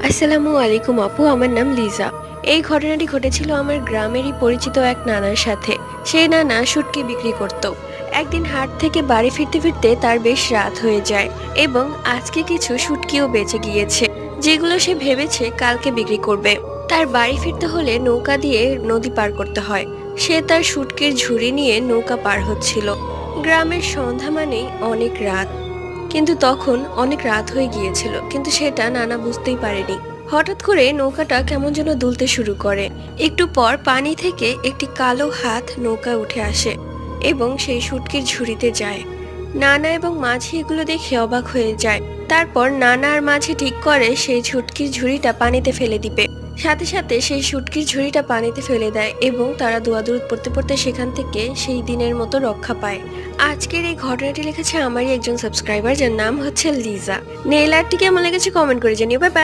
আসসালামু আলাইকুম আপু, আমার নাম লিজা। এই ঘটনাটি ঘটেছিল আমার গ্রামেরই পরিচিত এক নানার সাথে। সেই নানা শুটকি বিক্রি করত। একদিন হাট থেকে বাড়ি ফিরতে ফিরতে তার বেশ রাত হয়ে যায় এবং আজকে কিছু শুটকিও বেঁচে গিয়েছে, যেগুলো সে ভেবেছে কালকে বিক্রি করবে। তার বাড়ি ফিরতে হলে নৌকা দিয়ে নদী পার করতে হয়। সে তার শুটকির ঝুড়ি নিয়ে নৌকা পার হচ্ছিল। গ্রামের সন্ধ্যা মানেই অনেক রাত, কিন্তু তখন অনেক রাত হয়ে গিয়েছিল, কিন্তু সেটা নানা বুঝতেই পারেনি। হঠাৎ করে নৌকাটা কেমন যেন দুলতে শুরু করে। একটু পর পানি থেকে একটি কালো হাত নৌকায় উঠে আসে এবং সেই শুটকির ঝুড়িতে যায়। নানা এবং মাঝি এগুলো দেখে অবাক হয়ে যায়। তারপর নানা আর মাঝি ঠিক করে সেই শুটকির ঝুড়িটা পানিতে ফেলে দিবে। সাথে সাথে সেই শুটকির ঝুড়িটা পানিতে ফেলে দেয় এবং তারা দোয়াদুরুদ পড়তে পড়তে সেখান থেকে সেই দিনের মতো রক্ষা পায়। আজকের এই ঘটনাটি লিখেছে আমারই একজন সাবস্ক্রাইবার, যার নাম হচ্ছে লিজা। নেইল আর্টটি কেমন লেগেছে কমেন্ট করে জানিও। Bye bye.